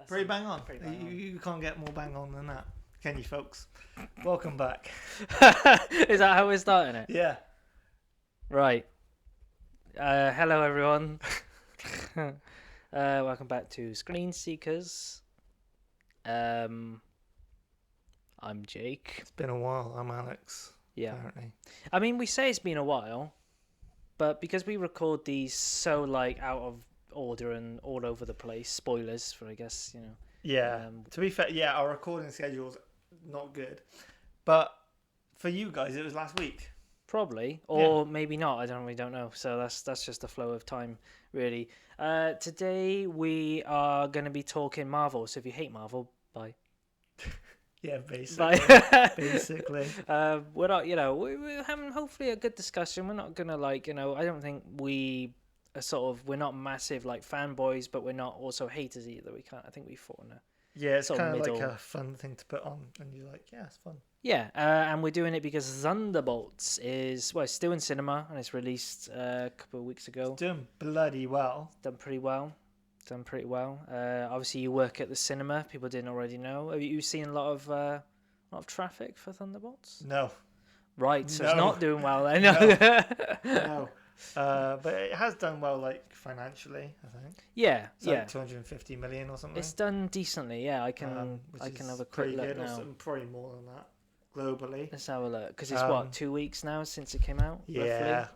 Pretty bang on. Pretty bang on. You can't get more bang on than that, can you, folks? Welcome back. Is that how we're starting it? Yeah. Right. Hello, everyone. Welcome back to Screen Seekers. I'm Jake. It's been a while. I'm Alex. Yeah. Apparently. I mean, we say it's been a while, but because we record these so out of order and all over the place, spoilers for I guess Yeah. To be fair, yeah, our recording schedule's not good, but for you guys, it was last week. Probably, or maybe not. We don't know. So that's just the flow of time, really. Today we are going to be talking Marvel. So if you hate Marvel, bye. Yeah, basically. Bye. Basically. We're not, we're having hopefully a good discussion. We're not gonna I don't think we are we're not massive fanboys, but we're not also haters either. I think we fall in a Yeah, it's sort of kind of middle. like a fun thing to put on, and you're like, yeah, it's fun. Yeah, and we're doing it because Thunderbolts it's still in cinema and it's released a couple of weeks ago. It's doing bloody well. Done pretty well. Obviously, you work at the cinema. People didn't already know. Have you seen a lot of traffic for Thunderbolts? No. Right, so No. it's not doing well then. No. But it has done well, financially, I think. Yeah, It's like 250 million or something. It's done decently. Yeah, I can have a quick look now. Probably more than that globally. Let's have a look because it's 2 weeks now since it came out. Yeah.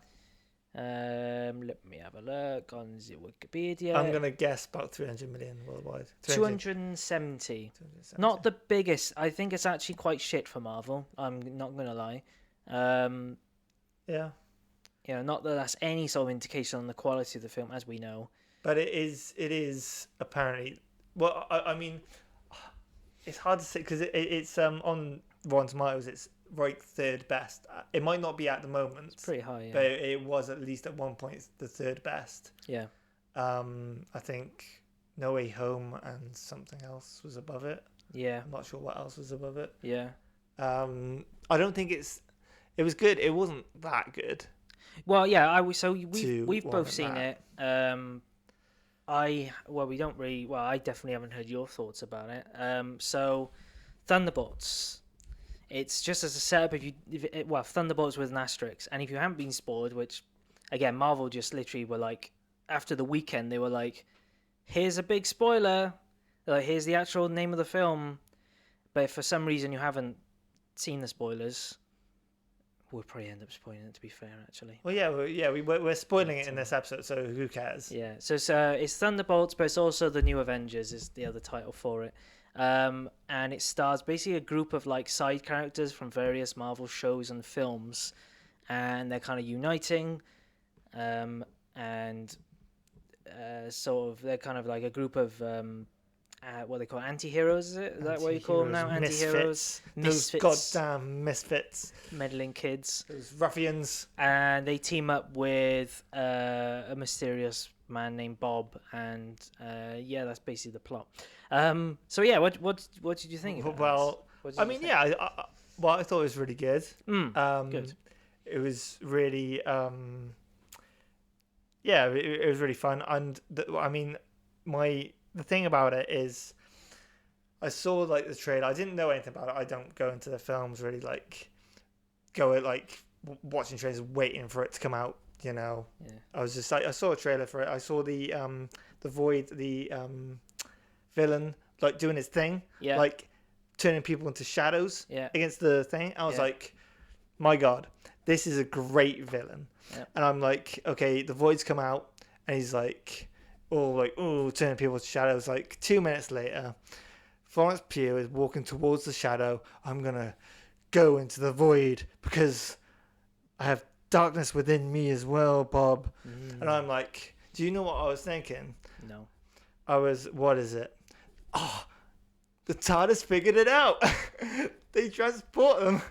Roughly. Let me have a look on the Wikipedia. I'm gonna guess about 300 million worldwide. 270. Not the biggest. I think it's actually quite shit for Marvel. I'm not gonna lie. Yeah. Not that that's any sort of indication on the quality of the film, as we know. But it is apparently. Well, I mean, it's hard to say because it's on Rotten Tomatoes. It's right third best. It might not be at the moment. It's pretty high, yeah. But it was at least at one point the third best. Yeah. I think No Way Home and something else was above it. Yeah. I'm not sure what else was above it. Yeah. I don't think it was good. It wasn't that good. Well, yeah. We've both seen it. I definitely haven't heard your thoughts about it. So Thunderbolts. It's just as a setup. Thunderbolts with an asterisk. And if you haven't been spoiled, which again, Marvel just literally were like, after the weekend, they were like, here's a big spoiler. Here's the actual name of the film. But if for some reason you haven't seen the spoilers, we'll probably end up spoiling it, to be fair, actually. Well, we're spoiling it in this episode, so who cares? Yeah, so it's Thunderbolts, but it's also the New Avengers is the other title for it. And it stars basically a group of side characters from various Marvel shows and films, and they're kind of uniting, and they're kind of like a group of what they call anti-heroes. Is that what you call them now? Anti-heroes, misfits. Those goddamn misfits, meddling kids, those ruffians, and they team up with a mysterious man named Bob, and that's basically the plot. What did you think? I thought it was really good. Good. It was really, it was really fun. And the thing about it is, I saw the trailer. I didn't know anything about it. I don't go into the films really watching trailers, waiting for it to come out. Yeah. I was just I saw a trailer for it. I saw the Void, the villain, doing his thing, turning people into shadows against the thing. I was like, my God, this is a great villain. Yeah. And I'm like, okay, the Void's come out, and he's turning people into shadows. 2 minutes later, Florence Pugh is walking towards the shadow. I'm gonna go into the Void because I have darkness within me as well, Bob. And I'm like, do you know what I was thinking? No. What is it? Oh, the TARDIS figured it out. They transport them.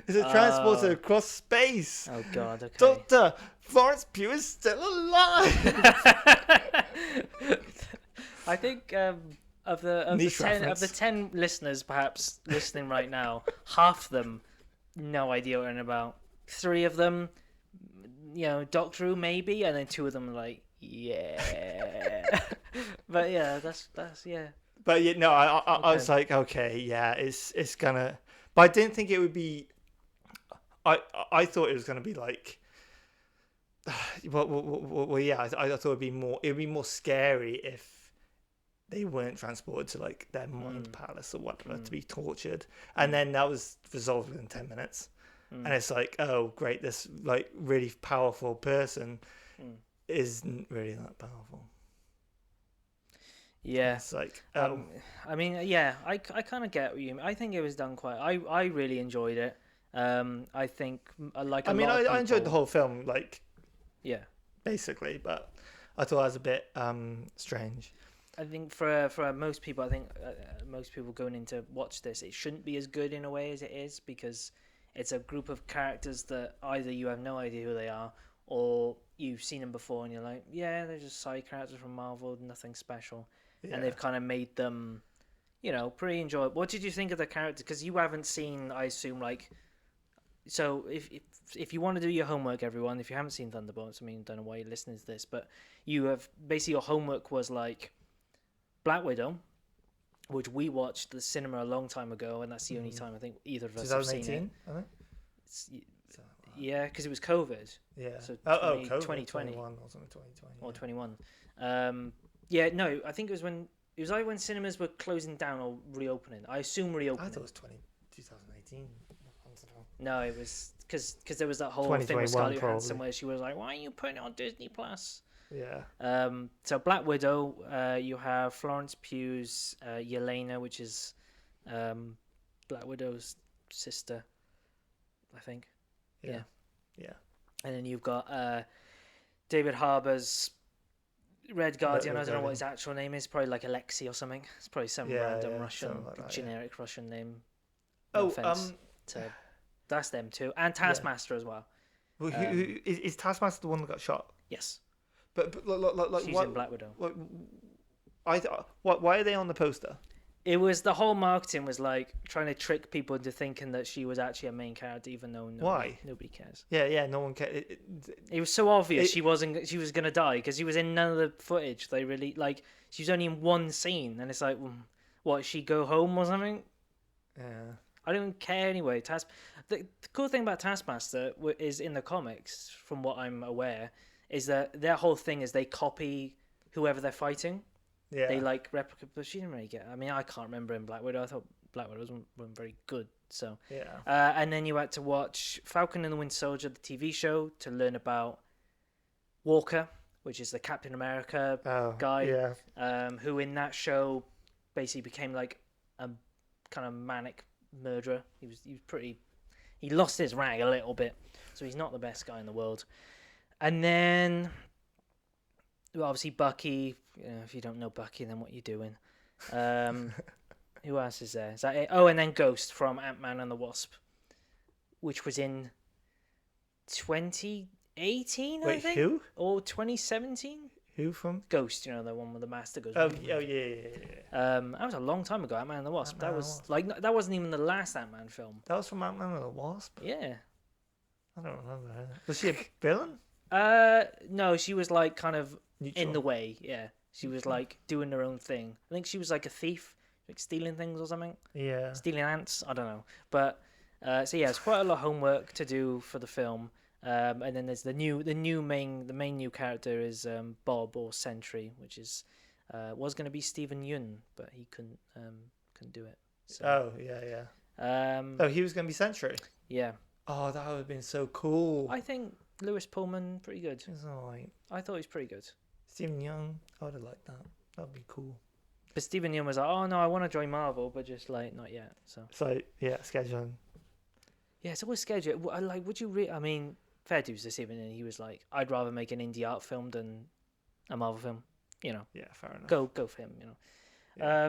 It's a transporter across space. Oh, God, okay. Doctor, Florence Pugh is still alive. I think of the 10 listeners perhaps listening right now, half of them no idea what they're about. 3 of them, Doctor Who maybe, and then 2 of them are like, yeah. But yeah, that's yeah. But yeah, no, I was Okay. like, okay, yeah, it's gonna. But I didn't think it would be. I I thought it was gonna be like. Well, yeah, I thought it'd be more. It'd be more scary if they weren't transported to like their mind Mm, palace or whatever to mm, be tortured, and mm, then that was resolved within 10 minutes. And mm, it's like, oh, great, this like really powerful person mm. isn't really that powerful. Yeah. It's like, oh, Um, I mean, yeah, I kind of get what you mean. I think it was done quite. I really enjoyed it. I think like I a mean, lot of I enjoyed the people. whole film, like Yeah. basically, but I thought it was a bit strange. I think for most people, I think most people going in to watch this, it shouldn't be as good in a way as it is because it's a group of characters that either you have no idea who they are or you've seen them before and you're like, yeah, they're just side characters from Marvel, nothing special, and Yeah, they've kind of made them, pretty enjoyable. What did you think of the characters? Because you haven't seen, I assume, like, so if you want to do your homework, everyone, if you haven't seen Thunderbolts, I mean, don't know why you're listening to this, but you have basically your homework was like Black Widow, which we watched the cinema a long time ago, and that's the only time I think either of us have seen it. 2018, I think. It's, So, yeah, because it was COVID, yeah. so Oh, 20, COVID, 2020 21 or something, 2020. or Yeah. 21. Yeah, no, I think it was either when cinemas were closing down or reopening. I assume I reopening. thought it was 2018. I don't know. No, it was because there was that whole thing with 2021 Scarlett Johansson probably. where she was like, "Why are you putting it on Disney Plus?" Yeah. So Black Widow, you have Florence Pugh's Yelena, which is Black Widow's sister, I think. Yeah. Yeah. Yeah. And then you've got David Harbour's Red Guardian. I Red don't know what Guardian. his actual name is. Probably like Alexei or something. It's probably some Yeah, random yeah, Russian, something like that, yeah. generic Russian name. No Oh, offense to that's them too, and yeah. Taskmaster as well. Is Taskmaster the one that got shot? Yes, But like she's what? in Black Widow. Like, why are they on the poster? It was the whole marketing was like trying to trick people into thinking that she was actually a main character, even though Why? nobody cares. Yeah, no one cares. It was so obvious It- she was gonna die because she was in none of the footage. They really like she was only in one scene, and it's like, what? She go home or something? Yeah. I don't care anyway. The cool thing about Taskmaster is in the comics, from what I'm aware, is that their whole thing is they copy whoever they're fighting. Yeah. They like replicate, but she didn't really get. I mean, I can't remember in Black Widow. I thought Black Widow wasn't very good. So, Yeah. and then you had to watch Falcon and the Winter Soldier, the TV show, to learn about Walker, which is the Captain America Oh, guy, yeah. who in that show basically became like a kind of manic murderer. He was pretty. He lost his rag a little bit, so he's not the best guy in the world. And then, well, obviously Bucky. If you don't know Bucky, then what you doing? Who else is there? Is that it? Oh, and then Ghost from Ant-Man and the Wasp, which was in 2018, I Wait, think, who? or 2017. Who from? Ghost, the one with the mask that goes. Oh, yeah. That was a long time ago. Ant-Man and the Wasp. Ant-Man That and the was Wasp. like that wasn't even the last Ant-Man film. That was from Ant-Man and the Wasp. Yeah. I don't remember. Was she a villain? No, she was like kind of Neutral. in the way. Yeah, she was like doing her own thing. I think she was like a thief, like stealing things or something, Yeah. stealing ants. I don't know, but so yeah, it's quite a lot of homework to do for the film. And then there's the main new character is Bob or Sentry, which is was going to be Stephen Yeun, but he couldn't do it. So, Oh, yeah. Oh, he was going to be Sentry. yeah, Oh, that would have been so cool. I think Lewis Pullman pretty good. It's alright. I thought he was pretty good. Stephen Young, I would have liked that. That'd be cool. But Stephen Yeun was like, "Oh no, I want to join Marvel, but just like not yet." So So, yeah, scheduling. yeah, it's always scheduled. Like, would you? I mean, fair dues this evening, and he was like, "I'd rather make an indie art film than a Marvel film." Yeah, fair enough. Go for him. Yeah.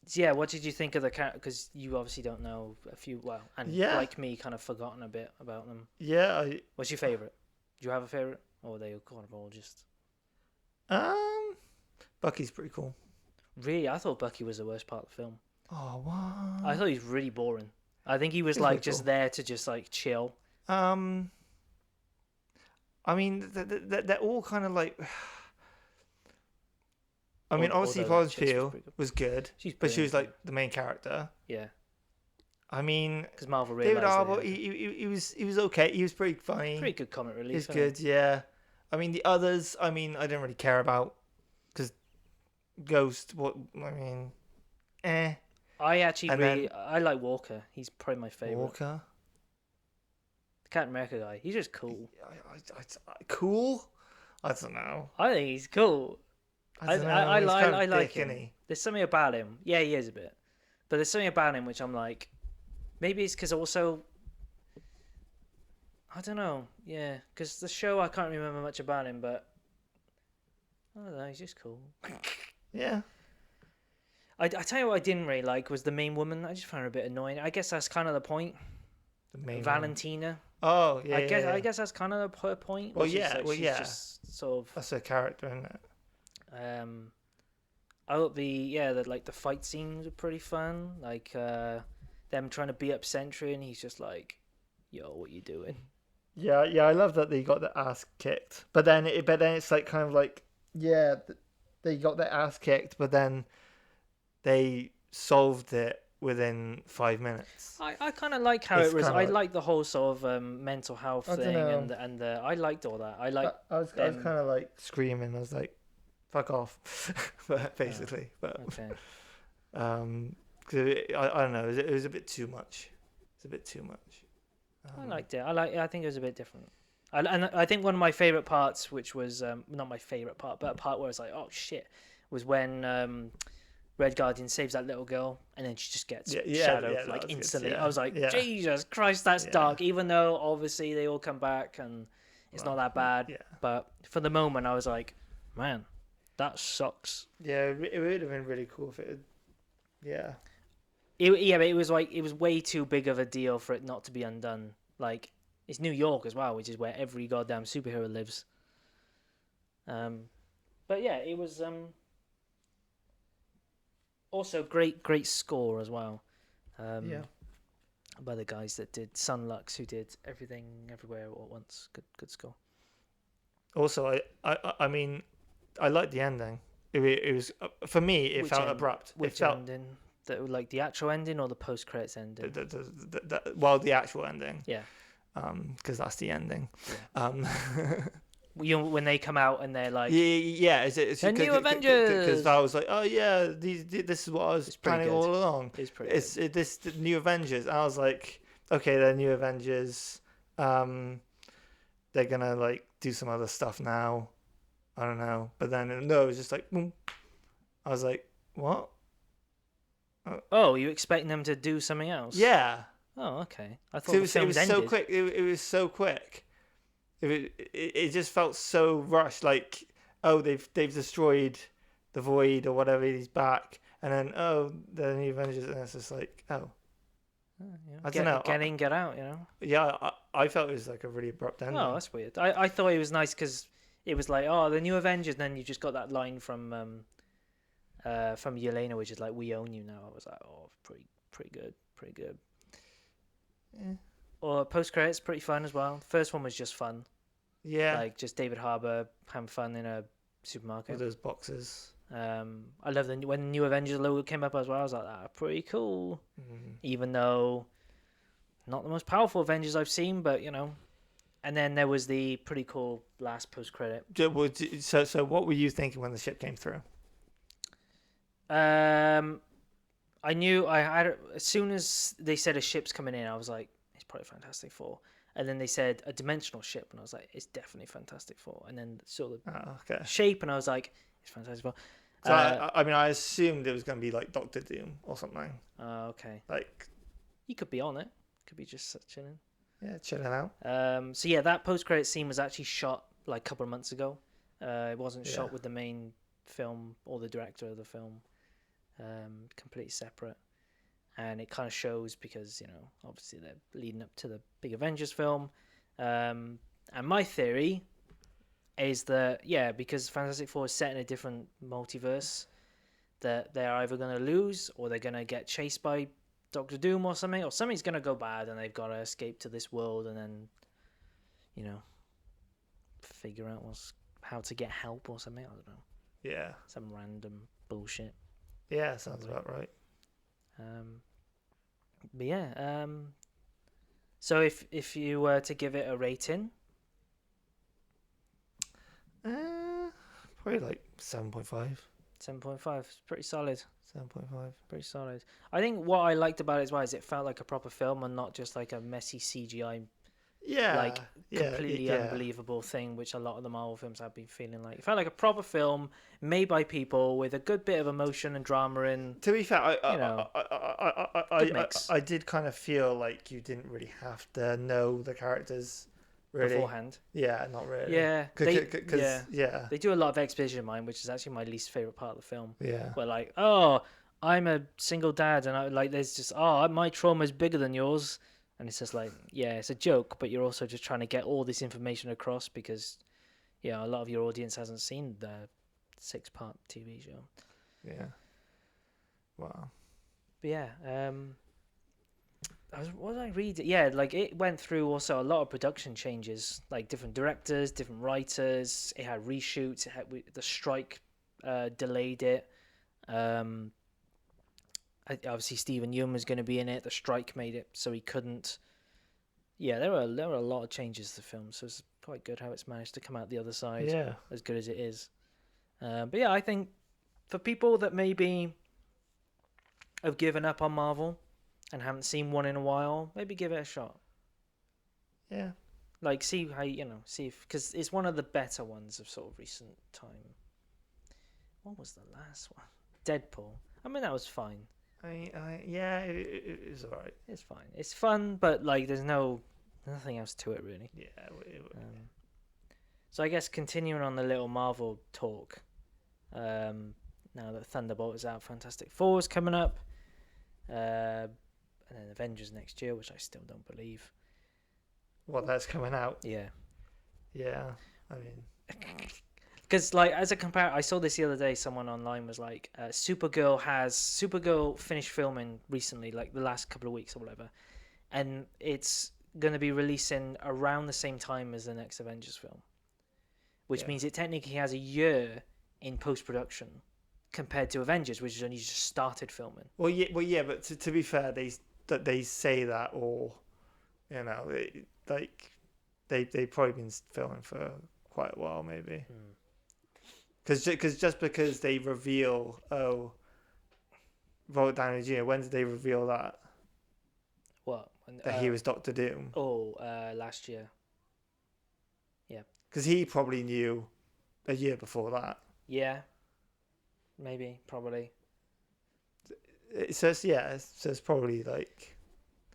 So yeah, what did you think of the character? Because you obviously don't know a few. Well, and Yeah. like me, kind of forgotten a bit about them. Yeah, What's your favorite? Do you have a favorite, or were they kind of all just? Bucky's pretty cool. Really, I thought Bucky was the worst part of the film. Oh, what? I thought he was really boring. I think he was He's like really just cool. there to just like chill. I mean, they're all kind of like. I mean, obviously, Florence Pugh pretty good. was good, She's but she was brilliant, like the main character. yeah, I mean, because Marvel David realized Harbour, that he was okay. He was pretty pretty funny. good comic relief. He's Isn't he? good, yeah. I mean, the others, I mean, I didn't really care about because Ghost. What I mean, eh. I actually And really then I like Walker. He's probably my favorite. Walker, The Captain America guy. He's just cool. cool. I don't know. I think he's cool. I don't know. I He's kind of like dick, him. isn't he? There's something about him. Yeah, he is a bit. But there's something about him which I'm like, maybe it's because also, I don't know. Yeah, because the show I can't remember much about him, but I don't know. He's just cool. Yeah. I tell you what I didn't really like was the main woman. I just found her a bit annoying. I guess that's kind of the point. The main one. Valentina. Oh yeah. I guess that's kind of her point. Well, which is, yeah, like, well, she's yeah. just sort of. That's her character, isn't it? I thought the fight scenes were pretty fun. Like them trying to beat up Sentry, and he's just like, "Yo, what you doing?" Yeah, I love that they got their ass kicked, but then it's like kind of like, yeah, they got their ass kicked, but then they solved it within 5 minutes. I kind of like how It's it was. kinda I like- like the whole sort of mental health I thing, dunno. and I liked all that. I like I was them. kind of like screaming. I was like, "Fuck off!" But basically, but Okay. 'cause I don't know. It was a bit too much. It's a bit too much. I liked it. I think it was a bit different. And I think one of my favorite parts, which was not my favorite part, but a part where it's like, oh shit, was when Red Guardian saves that little girl, and then she just gets shadowed like instantly. Good, I was like, yeah. Jesus Christ, that's Yeah. dark. Even though obviously they all come back and it's not that bad, Yeah, but for the moment I was like, man, that sucks. yeah. It would have been really cool if it. Yeah. But it was like it was way too big of a deal for it not to be undone. Like it's New York as well, which is where every goddamn superhero lives. But yeah, it was also great score as well. Yeah. By the guys that did Sunlux, who did Everything Everywhere All at Once. Good score. Also, I mean, I liked the ending. It was for me. It Which felt end- abrupt. Which It felt ending? Like the actual ending or the post credits ending? the actual ending. Yeah. Because that's the ending. When they come out and they're like, Yeah. It's The New Because Avengers! Val was like, oh yeah, this is what I was It's pretty planning good. all along. it's pretty. Good. This the New Avengers. And I was like, okay, they're New Avengers. They're gonna like do some other stuff now. I don't know, but then no, it was just like, boom. I was like, what? Oh, you expecting them to do something else? Yeah. Oh, okay. I thought So the it was film's ended. so quick. It was so quick. It just felt so rushed. Like, oh, they've destroyed the Void or whatever. He's back, and then oh, the New Avengers, and it's just like, oh, Yeah. I don't know. Get in, get out. You know. Yeah, I felt it was like a really abrupt ending. Oh, that's weird. I thought it was nice because it was like, oh, the New Avengers. And then you just got that line from Yelena, which is like, "We own you now." I was like, oh, pretty good. Yeah. Or post credits, pretty fun as well. First one was just fun, Yeah, like just David Harbour having fun in a with supermarket. those boxes. I love when the New Avengers logo came up as well. I was like, pretty cool. Mm. Even though not the most powerful Avengers I've seen, but you know. And then there was the pretty cool last post credit. So what were you thinking when the ship came through? I knew I had as soon as they said a ship's coming in, I was like, it's probably Fantastic Four. And then they said a dimensional ship, and I was like, it's definitely Fantastic Four. And then sort of Oh, okay. shape, and I was like, it's Fantastic Four. So I mean, I assumed it was going to be like Doctor Doom or something. Okay, Like, he could be on it. Could be just chilling. yeah, chilling out. So yeah, that post credit scene was actually shot like a couple of months ago. It wasn't shot with the main film or the director of the film. Completely separate, and it kind of shows because obviously they're leading up to the big Avengers film. And my theory is that because Fantastic Four is set in a different multiverse, that they're either going to lose or they're going to get chased by Doctor Doom or something's going to go bad, and they've got to escape to this world and then figure out how to get help or something. I don't know. Yeah. Some random bullshit. Yeah, sounds about right. But yeah. So if you were to give it a rating, Probably like 7.5. 7.5. It's pretty solid. 7.5. Pretty solid. I think what I liked about it as well is it felt like a proper film and not just like a messy CGI, Yeah. like Yeah. completely Yeah. unbelievable thing, which a lot of the Marvel films have been feeling like. It felt like a proper film made by people with a good bit of emotion and drama in. To be fair, You know, good mix I did kind of feel like you didn't really have to know the characters, really. beforehand. Yeah, not really. Yeah, Because yeah. they do a lot of exposition in mine, which is actually my least favorite part of the film. Yeah. Where like, oh, I'm a single dad, and I like there's just my trauma is bigger than yours, and it's just like yeah, it's a joke, but you're also just trying to get all this information across because yeah, a lot of your audience hasn't seen the 6-part TV show. Yeah. Wow. But yeah, what did I read? Yeah, like it went through also a lot of production changes, like different directors, different writers. It had reshoots. It had the strike delayed it. Obviously, Stephen Yeun was going to be in it. The strike made it so he couldn't. Yeah, there were a lot of changes to the film, so it's quite good how it's managed to come out the other side as good as it is. But yeah, I think for people that maybe have given up on Marvel and haven't seen one in a while, maybe give it a shot. Yeah. Like, see how see if because it's one of the better ones of sort of recent time. What was the last one? Deadpool. I mean, that was fine. Yeah, it's alright. It's fine. It's fun, but like, there's nothing else to it really. Yeah. So I guess continuing on the little Marvel talk. Now that Thunderbolt is out, Fantastic Four is coming up, and then Avengers next year, which I still don't believe. What, that's coming out? Yeah. Yeah. I mean, because like as a compare, I saw this the other day. Someone online was like, Supergirl finished filming recently, like the last couple of weeks or whatever, and it's going to be releasing around the same time as the next Avengers film, which means it technically has a year in post production compared to Avengers, which has only just started filming. Well, yeah, but to be fair, they say that, or they've probably been filming for quite a while, maybe. Because just because they reveal, Robert Downey Jr., when did they reveal that? What? That he was Doctor Doom? Last year. Yeah. Because he probably knew a year before that. Yeah. Maybe, probably. So it's probably like...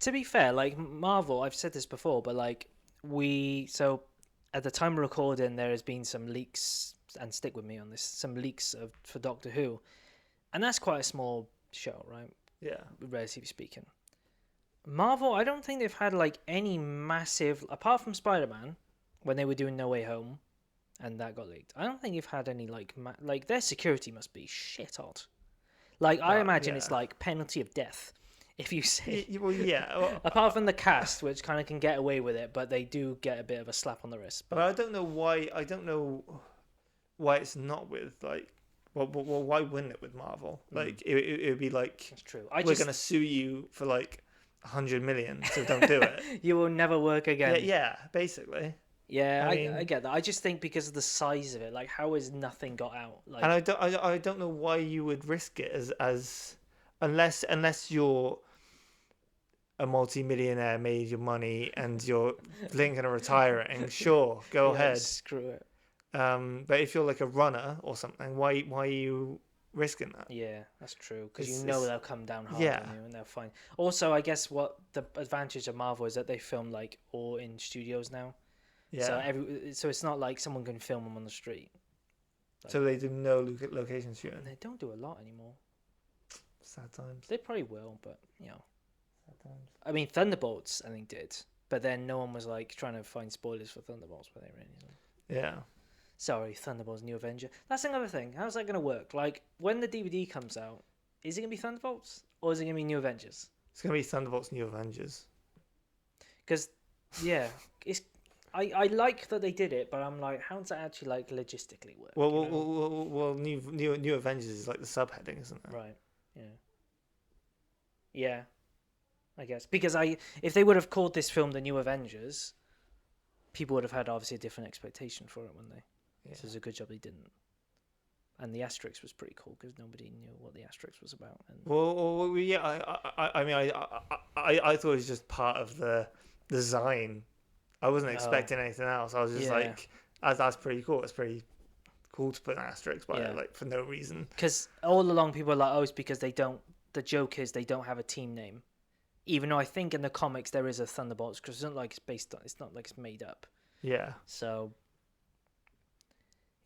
To be fair, like Marvel, I've said this before, but like at the time of recording, there has been some leaks, and stick with me on this, some leaks for Doctor Who, and that's quite a small show, right? Yeah. Relatively speaking. Marvel, I don't think they've had like any massive, apart from Spider-Man, when they were doing No Way Home, and that got leaked. I don't think you've had any like their security must be shit hot. Like I imagine it's like penalty of death if you say. Well, yeah. Well, apart from the cast, which kind of can get away with it, but they do get a bit of a slap on the wrist. But I don't know why. I don't know why it's not with like. Well, why wouldn't it with Marvel? Like it would be like. That's true. We're gonna sue you for like 100 million, so don't do it. You will never work again. Yeah, basically. Yeah, I get that. I just think because of the size of it, like how has nothing got out? Like, and I don't know why you would risk it as unless you're a multi-millionaire, made your money, and you're blinking or retiring. Sure, go ahead. Screw it. But if you're like a runner or something, why are you risking that? Yeah, that's true. Because they'll come down hard on you and they're fine. Also, I guess what the advantage of Marvel is that they film like all in studios now. Yeah. So it's not like someone can film them on the street. Like, so they do no location shooting. They don't do a lot anymore. Sad times. They probably will, but Sad times. I mean, Thunderbolts, I think did, but then no one was like trying to find spoilers for Thunderbolts, were they really? Yeah. Sorry, Thunderbolts New Avenger. That's another thing. How's that going to work? Like, when the DVD comes out, is it going to be Thunderbolts or is it going to be New Avengers? It's going to be Thunderbolts New Avengers. Because, yeah, it's I like that they did it, but I'm like, how does that actually like logistically work? Well, you know? New Avengers is like the subheading, isn't it? Right. Yeah. Yeah. I guess because if they would have called this film the New Avengers, people would have had obviously a different expectation for it, wouldn't they? Yeah. So it's a good job they didn't. And the asterisk was pretty cool because nobody knew what the asterisk was about. And Yeah. I mean, I thought it was just part of the design. I wasn't expecting anything else. I was just like, that's pretty cool. It's pretty cool to put an asterisk by it, like for no reason. Because all along people were like, oh, it's because they don't. The joke is they don't have a team name, even though I think in the comics there is a Thunderbolts because it's not like it's based on. It's not like it's made up. Yeah. So.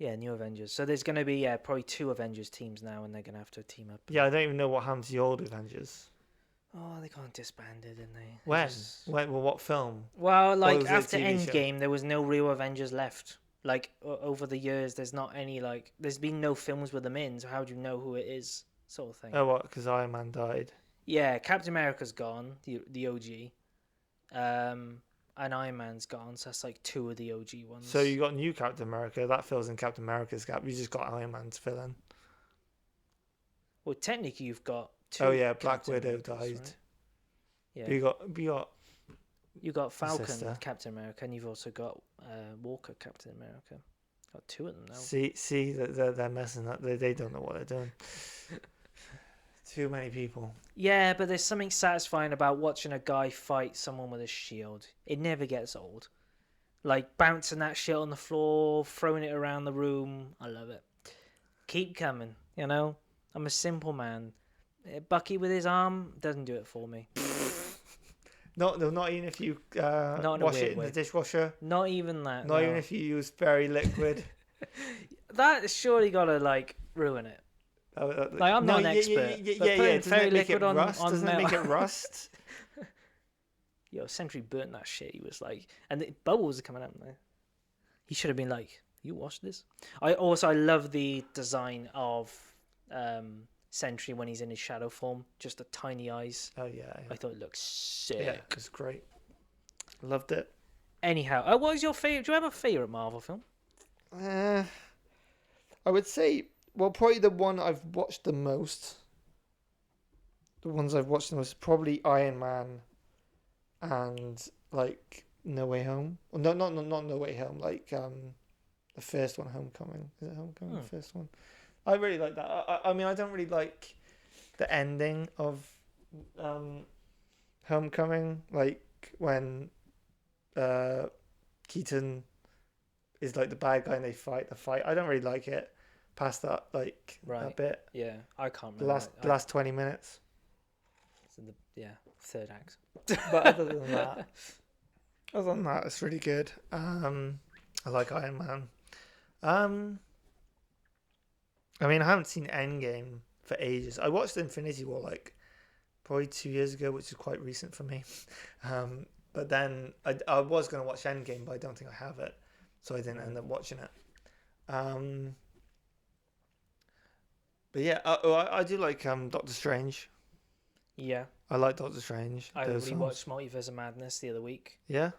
Yeah, New Avengers. So there's going to be probably 2 Avengers teams now, and they're going to have to team up. Yeah, I don't even know what happened to the old Avengers. Oh, they got disbanded, didn't they? When? When? Well, what film? Well, like was it after a TV show? Endgame, there was no real Avengers left. Like over the years, there's not any like. There's been no films with them in, so how do you know who it is? Sort of thing. Oh, what? Because Iron Man died. Yeah, Captain America's gone, the OG. And Iron Man's gone, so that's like 2 of the OG ones. So you got new Captain America. That fills in Captain America's gap. You just got Iron Man to fill in. Well, technically, you've got 2. Oh yeah, Black Captain Widow Americas, died. right? Yeah. You got Falcon, sister. Captain America, and you've also got Walker, Captain America. Got 2 of them now. See that they're messing up. They don't know what they're doing. Too many people. Yeah, but there's something satisfying about watching a guy fight someone with a shield. It never gets old. Like bouncing that shit on the floor, throwing it around the room. I love it. Keep coming, you know? I'm a simple man. Bucky with his arm doesn't do it for me. Not even if you Not in a wash weird it in way. the dishwasher. Not even that. Not no. even if you use fairy liquid. That surely gotta like ruin it. Like I'm not an expert. Yeah. Doesn't fairy it make it liquid rust? on Doesn't it metal. make it rust? Yo, Sentry burnt that shit. He was like, and the bubbles are coming out there. He should have been like, "You watch this." I love the design of Sentry when he's in his shadow form, just the tiny eyes. Oh yeah. I thought it looked sick. Yeah, it was great. Loved it. Anyhow, what was your favorite? Do you have a favorite Marvel film? I would say, well, probably the one I've watched the most. The ones I've watched the most, probably Iron Man, and like No Way Home. Well, not No Way Home. Like the first one, Homecoming. Is it Homecoming? The first one. I really like that. I mean, I don't really like the ending of Homecoming, like when Keaton is like the bad guy and they fight the fight. I don't really like it past that, like that bit. Yeah, I can't remember. The last 20 minutes. Third act. But other than that, it's really good. I like Iron Man. I mean, I haven't seen Endgame for ages. I watched Infinity War like probably 2 years ago, which is quite recent for me. But then I was going to watch Endgame, but I don't think I have it, so I didn't end up watching it. But yeah, I do like Doctor Strange. Yeah, I like Doctor Strange. I rewatched Multiverse of Madness the other week. Yeah,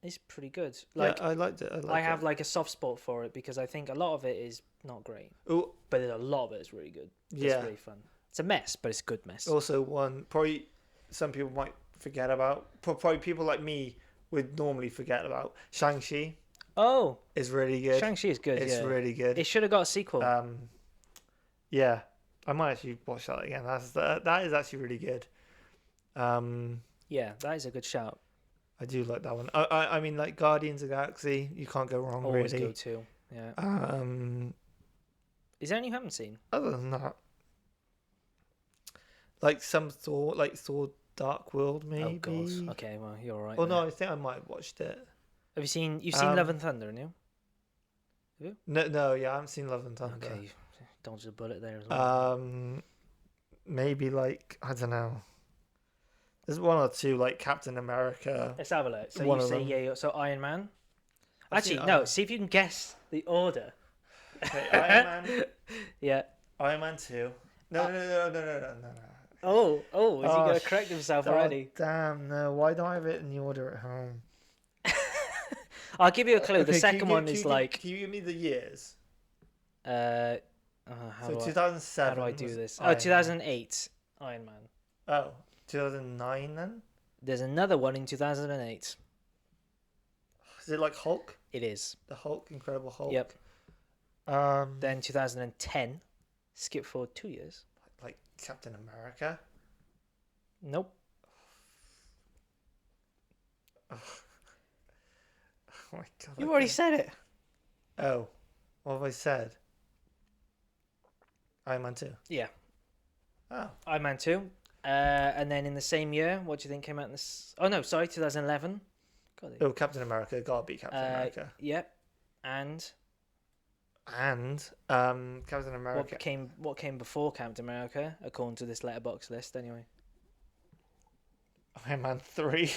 it's pretty good. Like I liked it. I have like a soft spot for it because I think a lot of it is not great. Ooh, but a lot of it is really good. Yeah, it's really fun. It's a mess, but it's a good mess. Also, one probably some people might forget about. Probably people like me would normally forget about. Shang-Chi. Oh, is really good. Shang-Chi is good. It's really good. It should have got a sequel. Yeah, I might actually watch that again. That is actually really good. Yeah, that is a good shout. I do like that one. I mean, like Guardians of the Galaxy, you can't go wrong. Always really. go to. Yeah. Is there any you haven't seen? Other than that, like some Thor, Dark World, maybe. Oh God. Okay, well you're all right. Oh no, I think I might have watched it. Have you seen? You've seen Love and Thunder, haven't you? Have you? No, yeah, I haven't seen Love and Thunder. Okay, dodged a bullet there as well. Maybe like I don't know. There's one or two like Captain America. Let's have a look. So one you of say them. yeah. So Iron Man. I've Actually, seen no. Iron- See if you can guess the order. Okay, Iron Man. Yeah. Iron Man 2. No. Oh, is he gonna correct himself already? Damn, no. Why don't I have it in the order at home? I'll give you a clue. The Okay, second one is like. Can you give me the years? How So do I, 2007. how do I do was this? Iron Oh, 2008, Iron Man. Man. Oh, 2009 then? There's another one in 2008. Is it like Hulk? It is. The Hulk, Incredible Hulk. Yep. Um, Then 2010. Skip forward 2 years. like Captain America. Nope. Oh, my god. You already said it. Oh, what have I said? Iron Man 2. Yeah. Oh, Iron Man 2. And then in the same year, what do you think came out in this? Oh, no, sorry, 2011. oh, Captain America. Gotta be Captain America. Yep. And And Captain America. what came before Captain America, according to this letterbox list, anyway? Iron Man 3.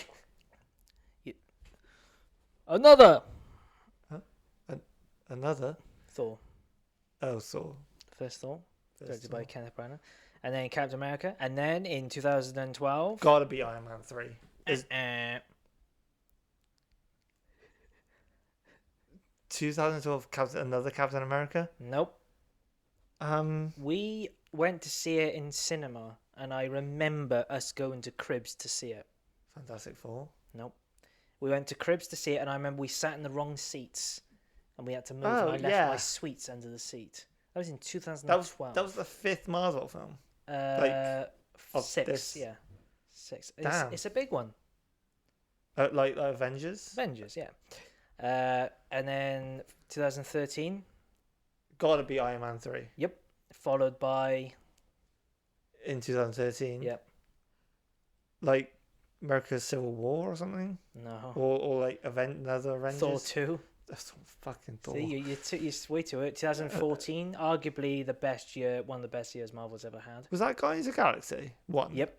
Another Another. Thor. Oh, Thor. First Thor, First directed Thor. by Kenneth Branagh. And then Captain America. And then in 2012... Gotta be Iron Man 3. Is 2012 another Captain America? Nope. Um, We went to see it in cinema, and I remember us going to Cribs to see it. Fantastic Four. Nope. We went to Cribs to see it, and I remember we sat in the wrong seats, and we had to move, Oh, and I left yeah. my sweets under the seat. That was in 2012. That was the 5th Marvel film. of 6, this. yeah. 6. Damn. It's a big one. Like Avengers. Avengers, yeah. And then 2013, Gotta be Iron Man 3 followed by... in 2013. Yep. Like America's Civil War or something, No. or like another Avengers. Thor 2. That's fucking Thor. See, you're way to it. 2014, arguably the best year, one of the best years Marvel's ever had. Was that Guardians of the Galaxy 1? Yep.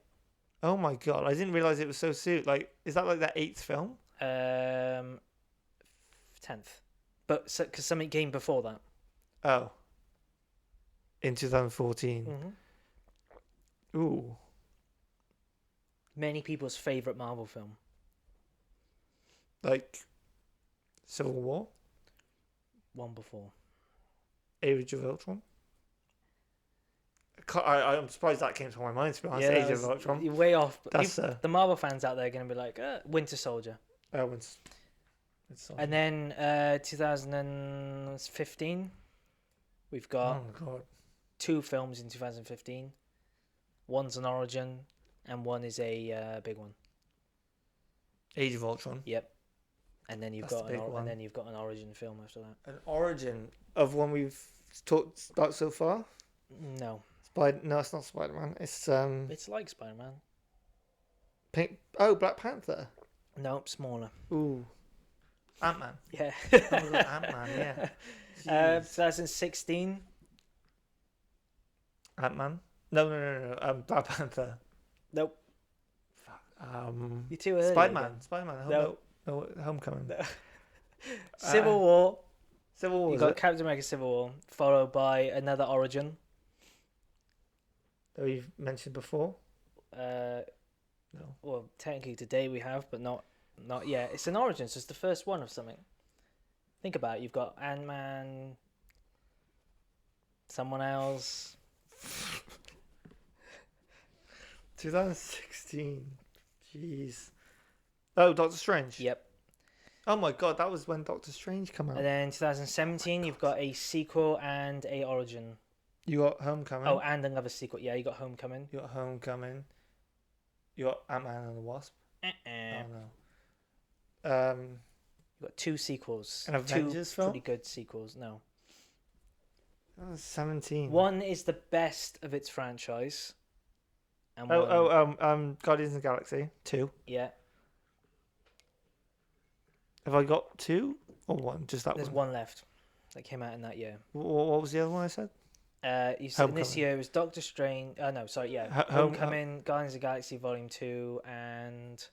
Oh my god, I didn't realize it was so soon. Like, is that like that 8th film? 10th. But because something came before that. Oh. In 2014. Mm-hmm. Ooh. Many people's favourite Marvel film. Like Civil War, One before. Age of Ultron. I'm surprised that came to my mind, to be honest. Yeah, Age of Ultron. You're way off. But That's the Marvel fans out there are going to be like, Winter Soldier. oh, it's And then 2015, we've got oh my god. 2 films in 2015. One's an origin, and one is a big one. Age of Ultron. Yep. And then you've That's got the big one. and then you've got an origin film after that. An origin of one we've talked about so far. No, No, it's not Spider-Man. It's it's like Spider-Man. Pink. Oh, Black Panther. Nope, smaller. Ooh, Ant-Man. Yeah. Oh my god, Ant-Man. Yeah. Jeez. 2016. Ant-Man. No. Black Panther. Nope. Fuck. You're too early. Spider-Man. Spider-Man. No. No, Homecoming. No. Civil War. Civil War. You got Captain America: Civil War, followed by another origin. That we've mentioned before. No. No. Well, technically today we have, but not yet. It's an origin, so it's the first one of something. Think about it. You've got Ant-Man, someone else. 2016. Jeez. Oh, Doctor Strange. Yep. Oh my god, that was when Doctor Strange came out. And then 2017, you've got a sequel and a origin. You got Homecoming. Oh, and another sequel. Yeah, you got Homecoming. You got Homecoming. You got Ant-Man and the Wasp. Oh no. You got 2 sequels. An Avengers 2 film? pretty good sequels. No. That was 17. One is the best of its franchise. And one, Guardians of the Galaxy 2. yeah. Have I got 2 or 1? Just that There's one. one left that came out in that year. What was the other one I said? You said this Homecoming. year it was Doctor Strange. No, sorry, yeah. Homecoming, Guardians of the Galaxy Volume 2, and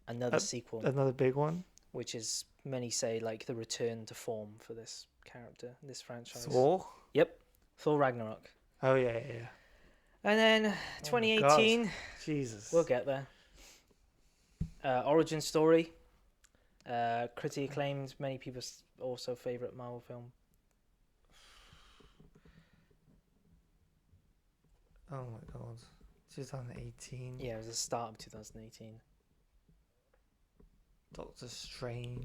another sequel, Another big one. which is, many say, like the return to form for this character, this franchise. Thor. Yep. Thor Ragnarok. Oh yeah. And then 2018, Jesus. we'll get there. Origin story. Critically acclaimed, many people's also favorite Marvel film. Oh my god. 2018. Yeah, it was the start of 2018. Doctor Strange.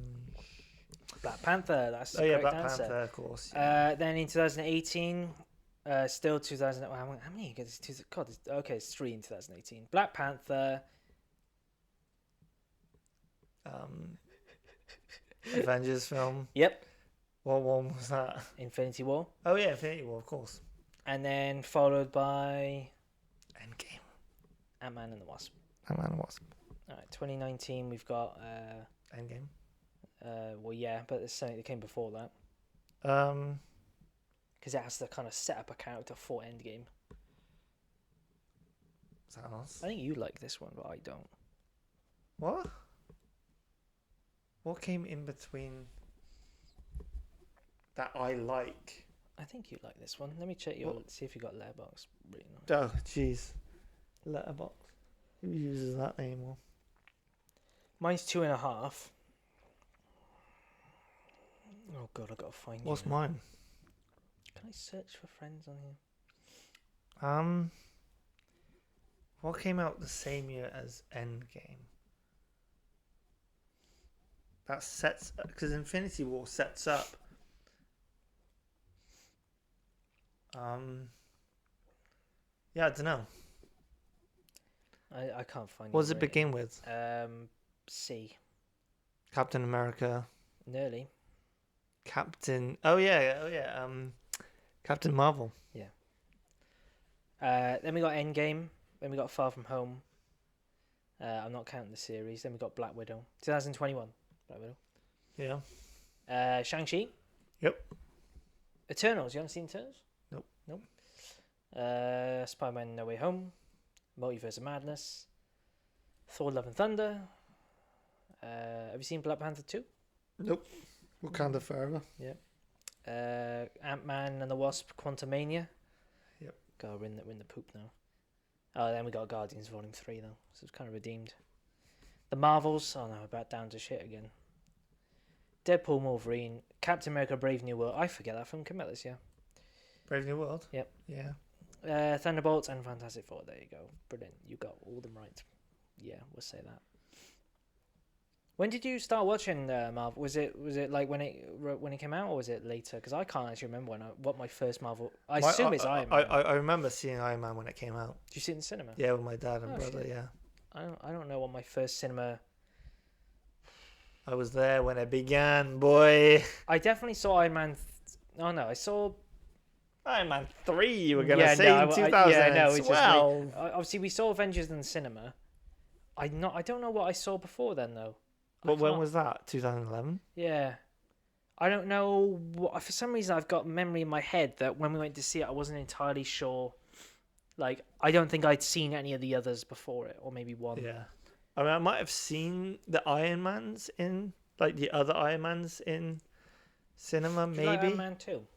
Black Panther, that's the Oh yeah, correct Black answer. Panther, of course. Yeah. Then in 2018, still 2000. How many? God, okay, it's 3 in 2018. Black Panther. Avengers film. Yep. What one was that? Infinity War. Oh yeah, Infinity War, of course. And then followed by Endgame. Ant-Man and the Wasp. Ant-Man and Wasp. All right, 2019 we've got. Endgame. Well, yeah, but there's something that came before that because it has to kind of set up a character for Endgame. Thanos. I think you like this one, but I don't. What? What came in between that I like? I think you like this one. Let me check your. See if you got Letterboxd. Oh, jeez. Letterbox. Who uses that anymore? Mine's 2.5. Oh god, I gotta find you. What's mine? Can I search for friends on here? What came out the same year as Endgame? That sets because Infinity War sets up. Yeah, I don't know. I can't find. What does it begin with? C. Captain America. Nearly. Captain. Oh yeah. Captain Marvel. Yeah. Then we got Endgame. Then we got Far From Home. I'm not counting the series. Then we got Black Widow. 2021. Black Widow. Yeah. Shang-Chi. Yep. Eternals. You haven't seen Eternals? Nope. Spider-Man No Way Home. Multiverse of Madness. Thor Love and Thunder. Have you seen Black Panther 2? Nope. Wakanda Forever. Yep. Ant-Man and the Wasp Quantumania. Yep. Gotta win the poop now. Oh, then we got Guardians Volume 3 though, so it's kind of redeemed. The Marvels. Oh no, we're back down to shit again. Deadpool, Wolverine, Captain America, Brave New World. I forget that film came out this year. Brave New World. Yep. Yeah. Thunderbolts and Fantastic Four. There you go. Brilliant. You got all them right. Yeah, we'll say that. When did you start watching Marvel? Was it like when it came out, or was it later? Because I can't actually remember what my first Marvel. I assume it's Iron Man. I remember seeing Iron Man when it came out. Did you see it in cinema? Yeah, with my dad and brother. Shit. Yeah. I don't know what my first cinema. I was there when it began, boy. I definitely saw Iron Man. Oh no, I saw Iron Man 3. You were gonna say in 2000. Yeah, no, it's well, just obviously we saw Avengers in the cinema. I don't know what I saw before then though. But when was that? 2011. Yeah. I don't know. For some reason, I've got memory in my head that when we went to see it, I wasn't entirely sure. Like, I don't think I'd seen any of the others before it, or maybe one. Yeah. I mean, I might have seen the Iron Mans in, like, the other Iron Mans in cinema, Did maybe. you like Iron Man 2?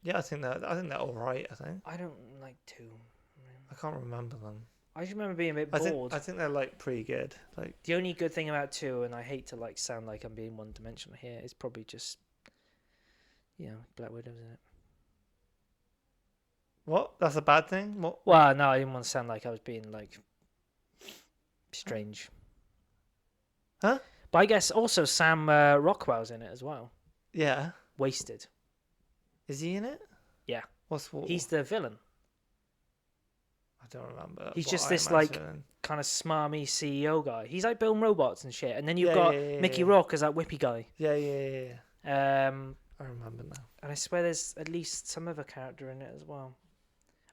Yeah, I think they're all right. I think. I don't like 2. I can't remember them. I just remember being a bit bored. I think they're like pretty good. Like the only good thing about 2, and I hate to like sound like I'm being one-dimensional here, is probably just, Black Widow, isn't it? What? That's a bad thing? What? Well, no, I didn't want to sound like I was being like strange. Huh? But I guess also Sam Rockwell's in it as well. Yeah. Wasted. Is he in it? Yeah. What? He's the villain. I don't remember. He's just this like kind of smarmy CEO guy. He's like building robots and shit. And then you've got Mickey Rourke as that whippy guy. Yeah. I remember now. And I swear there's at least some other character in it as well.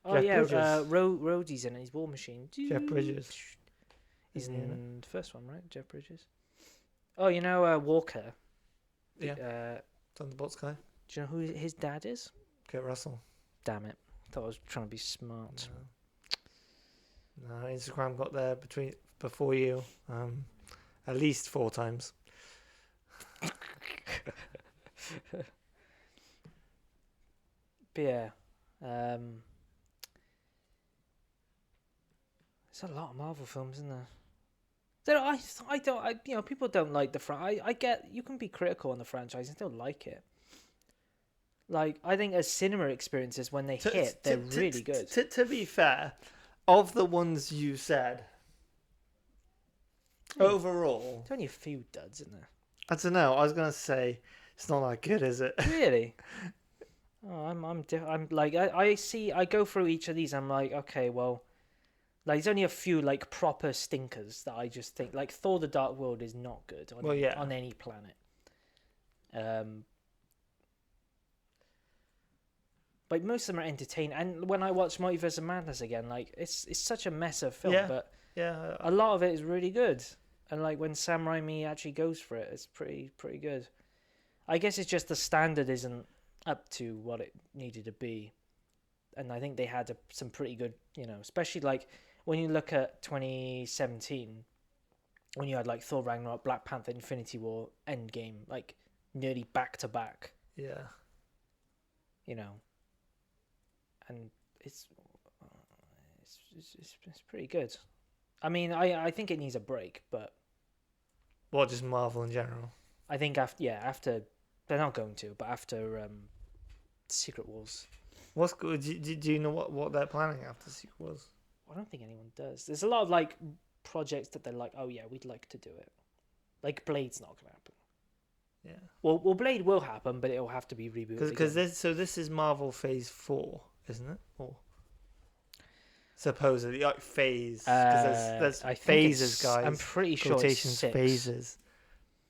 Oh Jeff yeah, Bridges. Rhodey's in it. He's War Machine. Jeff Bridges. He's in the first one, right? Jeff Bridges. Oh, you know Walker. Yeah. Thunderbolts guy. Do you know who his dad is? Kurt Russell. Damn it! Thought I was trying to be smart. No, Instagram got there before you, at least 4 times. But yeah, there's a lot of Marvel films, isn't there? People don't like the franchise. I get you can be critical on the franchise and still like it. Like, I think as cinema experiences, when they hit, they're really good. To be fair, of the ones you said, overall, There's only a few duds, isn't there? I don't know. I was gonna say it's not that good, is it? Really? Oh, I'm like I go through each of these. I'm like, okay, well, like there's only a few like proper stinkers that I just think like Thor: The Dark World is not good on any planet. But most of them are entertaining. And when I watch Multiverse of Madness again, like it's such a mess of film, but a lot of it is really good. And like when Sam Raimi actually goes for it, it's pretty good. I guess it's just the standard isn't up to what it needed to be, and I think they had some pretty good, especially like when you look at 2017, when you had like Thor Ragnarok, Black Panther, Infinity War, Endgame, like nearly back to back. Yeah. And it's pretty good. I mean, I think it needs a break, but What, just Marvel in general? I think after they're not going to, but after Secret Wars. What's good? Do you know what they're planning after Secret Wars? I don't think anyone does. There's a lot of like projects that they're like, oh yeah, we'd like to do it. Like Blade's not gonna happen. Yeah. Well, Blade will happen, but it'll have to be rebooted. Because this is Marvel Phase 4, isn't it? Or supposedly like phase, because there's phases, guys. I'm pretty sure it's 6. Phases.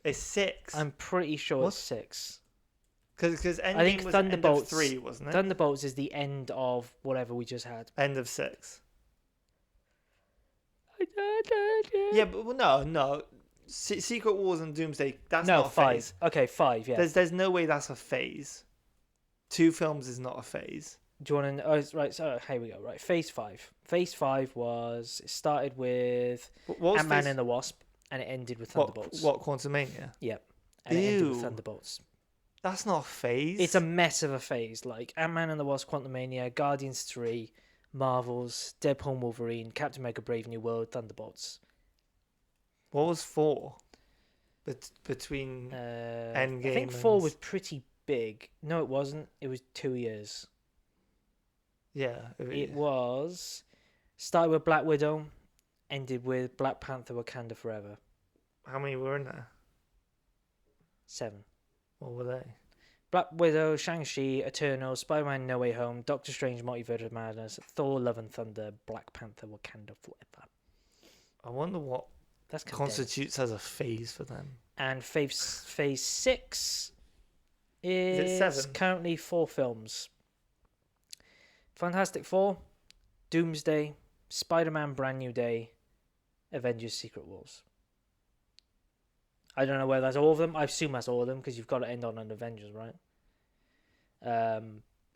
It's 6. I'm pretty sure it's 6. Because I think was Thunderbolts end of 3, wasn't it? Thunderbolts is the end of whatever we just had. End of 6. Yeah, but no. Secret Wars and Doomsday. That's not a 5. phase. Okay, 5. Yeah. There's no way that's a phase. 2 films is not a phase. Do you want to? Oh, right. So here we go. Right, Phase 5. Phase 5 it started with Ant-Man and the Wasp, and it ended with Thunderbolts. What Quantumania? Yep. And it ended with Thunderbolts. That's not a phase. It's a mess of a phase. Like Ant-Man and the Wasp, Quantumania, Guardians 3, Marvels, Deadpool and Wolverine, Captain America: Brave New World, Thunderbolts. What was 4? Between Endgame. I think 4 was pretty big. No, it wasn't. It was 2 years. Yeah. It was started with Black Widow, ended with Black Panther: Wakanda Forever. How many were in there? 7. What were they? Black Widow, Shang-Chi, Eternal, Spider-Man: No Way Home, Doctor Strange: Multiverse of Madness, Thor: Love and Thunder, Black Panther: Wakanda Forever. I wonder what constitutes as a phase for them. And phase 6 is currently 4 films. Fantastic Four, Doomsday, Spider-Man: Brand New Day, Avengers: Secret Wars. I don't know whether that's all of them. I assume that's all of them because you've got to end on an Avengers, right?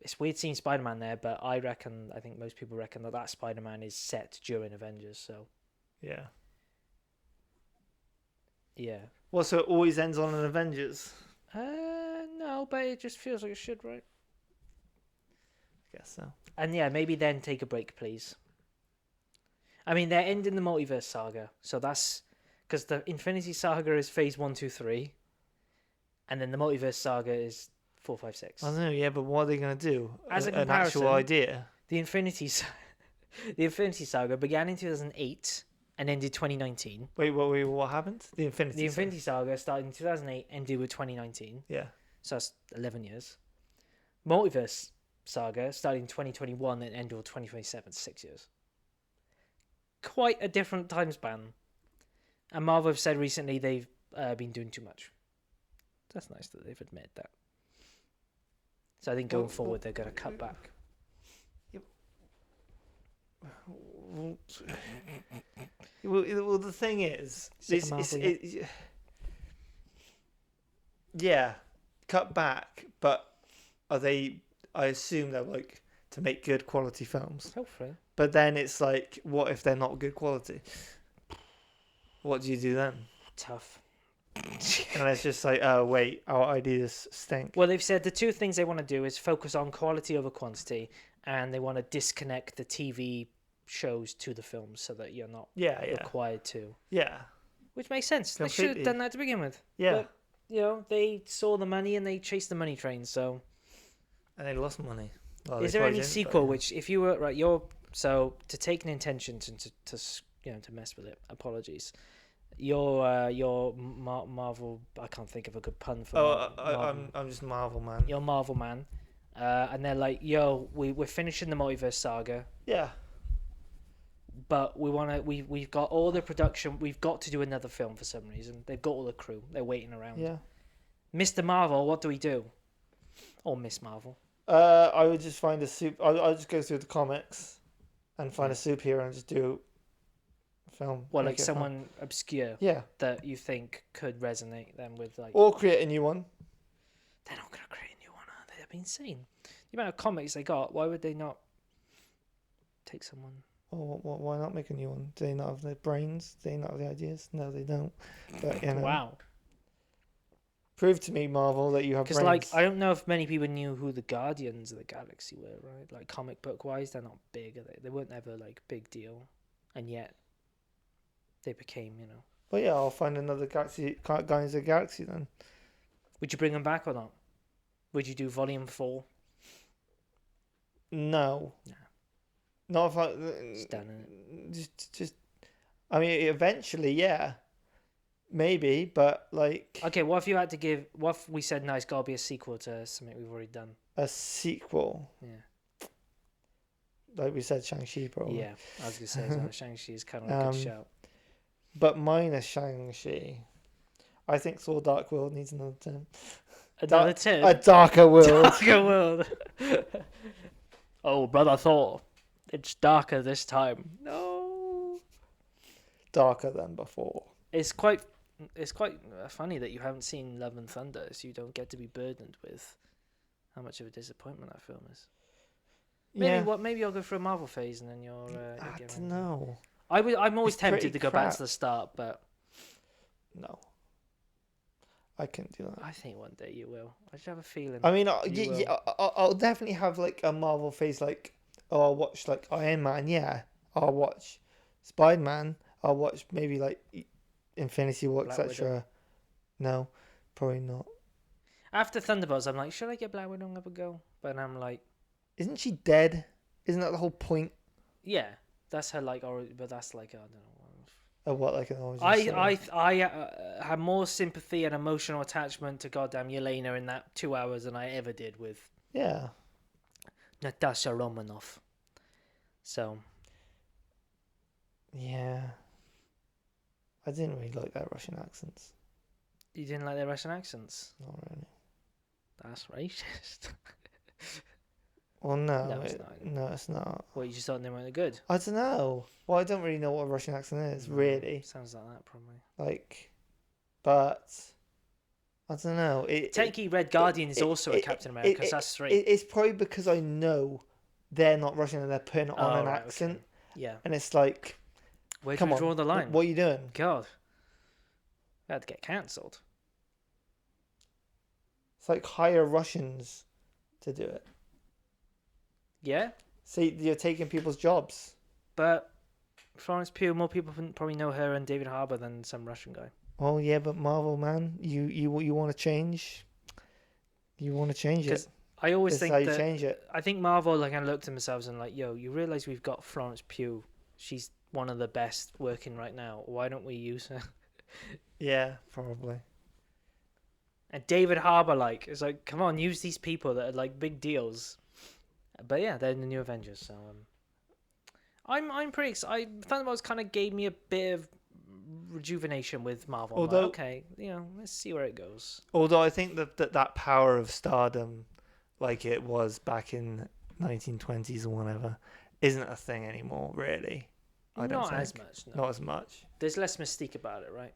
It's weird seeing Spider-Man there, but I think most people reckon that Spider-Man is set during Avengers, so... Yeah. Yeah. Well, so it always ends on an Avengers? No, but it just feels like it should, right? I guess so. And yeah, maybe then take a break, please. I mean, they're ending the multiverse saga, so that's... Because the Infinity Saga is phase 1, 2, 3, and then the Multiverse Saga is 4, 5, 6. I don't know, yeah, but what are they going to do? As a an actual idea? The Infinity Saga began in 2008 and ended 2019. Wait, what happened? The Infinity Saga started in 2008, ended with 2019. Yeah. So that's 11 years. Multiverse Saga started in 2021 and ended with 2027, 6 years. Quite a different time span. And Marvel have said recently they've been doing too much. That's nice that they've admitted that. So I think going forward they're going to cut back. Well, the thing is, yeah, cut back, but are they? I assume they're like to make good quality films. Hopefully. But then it's like, what if they're not good quality? What do you do then? Tough. And it's just like, oh wait, our ideas stink. Well, they've said the 2 things they want to do is focus on quality over quantity, and they want to disconnect the TV shows to the films so that you're not required to. Yeah. which makes sense. They should have Completely. done that to begin with. Yeah. But they saw the money and they chased the money train. So, And they lost money. Well, is they there probably any didn't, sequel but, which, if you were right, you're so to take an intention to mess with it? Apologies. Your Marvel. I can't think of a good pun for. I'm just Marvel, man. You're Marvel man, and they're like, "Yo, we're finishing the multiverse saga, Yeah. but we've got all the production. We've got to do another film for some reason. They've got all the crew. They're waiting around. Yeah. Mr. Marvel, what do we do? Or Miss Marvel? I would just find a soup. I'll just go through the comics and find Yeah. a superhero and just do a film. Well, make like it a film. someone obscure Yeah. that you think could resonate them with, like. Or create a new one. They're not gonna create a new one, are they? That'd be insane. The amount of comics they got. Why would they not take someone? Or why not make a new one? Do they not have the brains? Do they not have the ideas? No, they don't. But you know, Wow. prove to me, Marvel, that you have Because, brains. like, I don't know if many people knew who the Guardians of the Galaxy were, right? Like, comic book wise, they're not big, are they? They weren't ever, like, big deal. And yet, they became, But yeah, I'll find another Guardians of the Galaxy then. Would you bring them back or not? Would you do Volume 4? No. No. Not if I. It's done, Just. I mean, eventually, yeah. Maybe, but like Okay, what if you had to give... What if we said, no, it's got to be a sequel to something we've already done? a sequel, Yeah. like we said, Shang-Chi probably. Yeah, I was going to say, as well, Shang-Chi is kind of a good shout. But minus Shang-Chi, I think Thor: Dark World needs another term. Another tip? A darker world. Darker world. Oh, brother Thor. It's darker this time. No. Darker than before. It's quite funny that you haven't seen Love and Thunder, so you don't get to be burdened with how much of a disappointment that film is. Maybe I'll go for a Marvel phase and then you'll I get don't around. know. I'm always It's pretty tempted to go back crap. to the start, but No, I couldn't do that. I think one day you will. I just have a feeling. I mean, You will. I'll definitely have like a Marvel phase. Like, oh, I'll watch like Iron Man. Yeah, I'll watch Spider-Man. I'll watch maybe like Infinity War, Black etc. No, probably not. After Thunderbolts, I'm like, should I get Black Widow and have a go? But I'm like, Isn't she dead? Isn't that the whole point yeah, that's her like, but that's like, I don't know. of what like an origin story? I have more sympathy and emotional attachment to goddamn Yelena in that 2 hours than I ever did with Yeah. Natasha Romanoff. So Yeah. I didn't really like their Russian accents. you didn't like their Russian accents? Not really. That's racist. Well, no, No, it's not. no, it's not. Well, you just thought they weren't good. I don't know. Well, I don't really know what a Russian accent is, really. Sounds like that probably. Like, but I don't know. Technically, Red Guardian is also a Captain America, because that's 3. It's probably because I know they're not Russian and they're putting it on an right, accent, okay. Yeah. and it's like, Where do come we on, draw the line? what are you doing? God. I had to get cancelled. It's like hire Russians to do it. Yeah, See, you're taking people's jobs. but Florence Pugh, more people probably know her and David Harbour than some Russian guy. Oh yeah, but Marvel, man, you want to change. You want to change it. Because I always This is think how you that change it. I think Marvel like kind of looked at themselves and like, yo, you realize we've got Florence Pugh. She's one of the best working right now. Why don't we use her? Yeah, probably. And David Harbour, like, is like, come on, use these people that are like big deals. But yeah, they're in the new Avengers, so I'm pretty excited. Thunderbolts kind of gave me a bit of rejuvenation with Marvel. I'm like, Although- okay, let's see where it goes. Although I think that power of stardom, like it was back in 1920s or whatever, isn't a thing anymore. Really, I don't Not think. as much. No. Not as much. There's less mystique about it, right?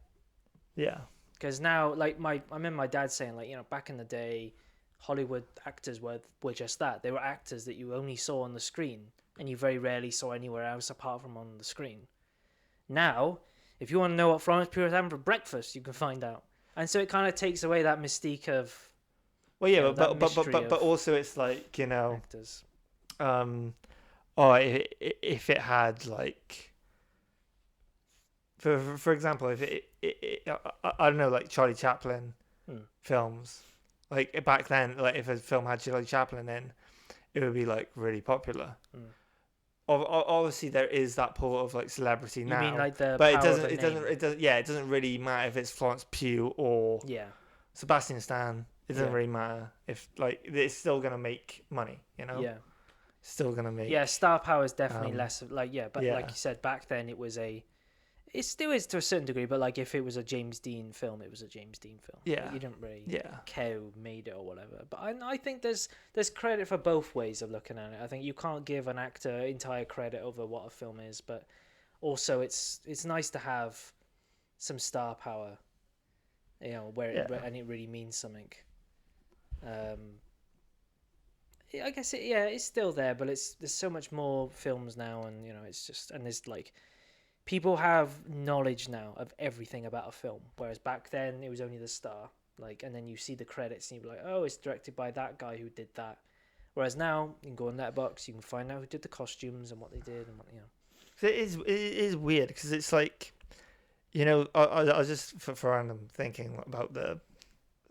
Yeah. Because now, like I remember my dad saying, like, back in the day, Hollywood actors were just that. They were actors that you only saw on the screen, and you very rarely saw anywhere else apart from on the screen. Now, if you want to know what Florence Pugh is having for breakfast, you can find out. And so it kind of takes away that mystique of Well, yeah, that but mystery but of also it's like actors. if it had like For example, if I don't know, like Charlie Chaplin films, like back then, like if a film had Charlie Chaplin in, it would be like really popular. Obviously, there is that pool of like celebrity now. You mean like the but power of a it doesn't, name? it doesn't, yeah, it doesn't really matter if it's Florence Pugh or Yeah. Sebastian Stan. It doesn't Yeah. really matter if like it's still gonna make money, you know. Yeah. Still gonna make. Yeah, star power is definitely less of, like, yeah, but yeah. like you said, back then it still is to a certain degree, but like if it was a James Dean film, it was a James Dean film. Yeah. Like, you didn't really Yeah. care who made it or whatever. But I think there's credit for both ways of looking at it. I think you can't give an actor entire credit over what a film is, but also it's nice to have some star power, you know, and it really means something. I guess it's still there, but there's so much more films now, and you know, it's just, and there's like, people have knowledge now of everything about a film, whereas back then it was only the star. Like, and then you see the credits and you're like, oh, it's directed by that guy who did that. Whereas now you can go on Letterboxd, you can find out who did the costumes and what they did and what, you know. So it is weird because it's like, you know, I was just for random thinking about the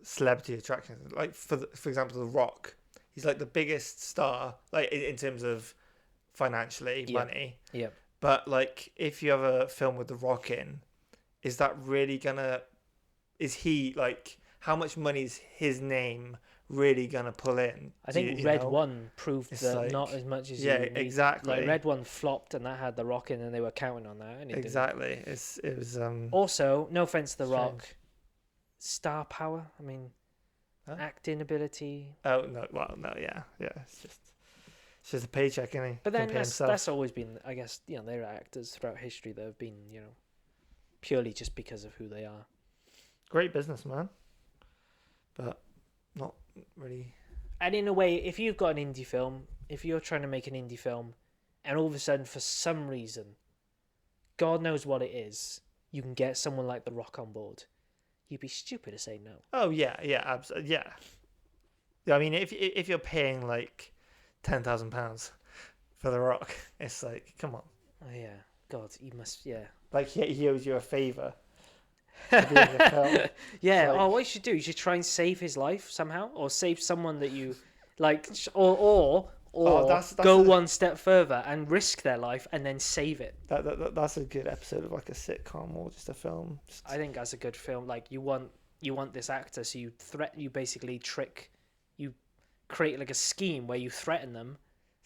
celebrity attractions. Like for example, The Rock, he's like the biggest star, like in terms of financially money. Yeah. But like, if you have a film with The Rock in, is that really gonna? Is he like? How much money is his name really gonna pull in? I think Red One proved that like, not as much as exactly. Like Red One flopped, and that had The Rock in, and they were counting on that. And exactly. Didn't. It was. Also, no offense to The Rock, star power. I mean, acting ability. Oh no! Well, no, yeah. It's just a paycheck, isn't he? But then that's always been, I guess, you know, there are actors throughout history that have been, you know, purely just because of who they are. Great businessman, but not really. And in a way, if you've got an indie film, if you're trying to make an indie film, and all of a sudden, for some reason, God knows what it is, you can get someone like The Rock on board, you'd be stupid to say no. Oh yeah, absolutely, yeah. I mean, if you're paying like £10,000 for The Rock, it's like, come on. Oh yeah, God, you must, yeah. Like he owes you a favour. To be in the film. Yeah. Like, what you should do, you should try and save his life somehow, or save someone that you like, or go one step further and risk their life and then save it. That's a good episode of like a sitcom or just a film. I think that's a good film. Like you want this actor, so you basically create like a scheme where you threaten them,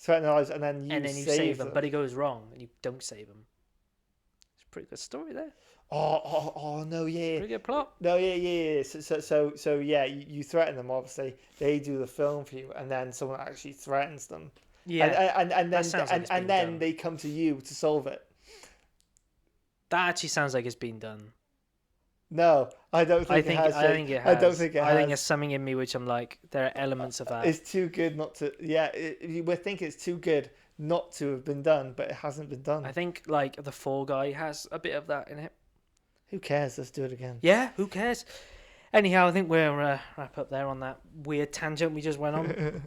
and then you save them, but it goes wrong and you don't save them. It's a pretty good story there. Oh no, yeah. Pretty good plot. No, yeah. So yeah, you threaten them. Obviously, they do the film for you, and then someone actually threatens them. Yeah, and then they come to you to solve it. That actually sounds like it's been done. No, I don't think it has. I think it has. I don't think it has. I think there's something in me which I'm like, there are elements of that. It's too good not to. Yeah, we think it's too good not to have been done, but it hasn't been done. I think like the Fall Guy has a bit of that in it. Who cares? Let's do it again. Yeah, who cares? Anyhow, I think we'll wrap up there on that weird tangent we just went on.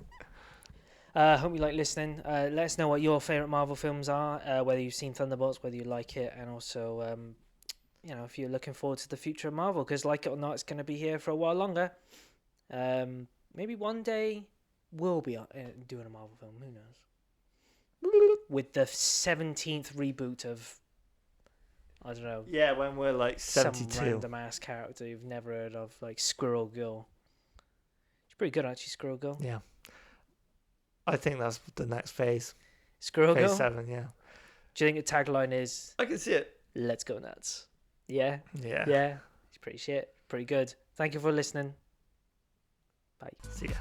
Hope you like listening. Let us know what your favourite Marvel films are, whether you've seen Thunderbolts, whether you like it, and also, you know, if you're looking forward to the future of Marvel, because like it or not, it's going to be here for a while longer. Maybe one day we'll be doing a Marvel film. Who knows? With the 17th reboot of, I don't know. Yeah, when we're like 72. Some random ass character you've never heard of, like Squirrel Girl. She's pretty good, actually, Squirrel Girl. Yeah. I think that's the next phase. Squirrel Girl? Phase 7, yeah. Do you think the tagline is... I can see it. Let's go nuts. Yeah? Yeah. Yeah. It's pretty shit. Pretty good. Thank you for listening. Bye. See ya.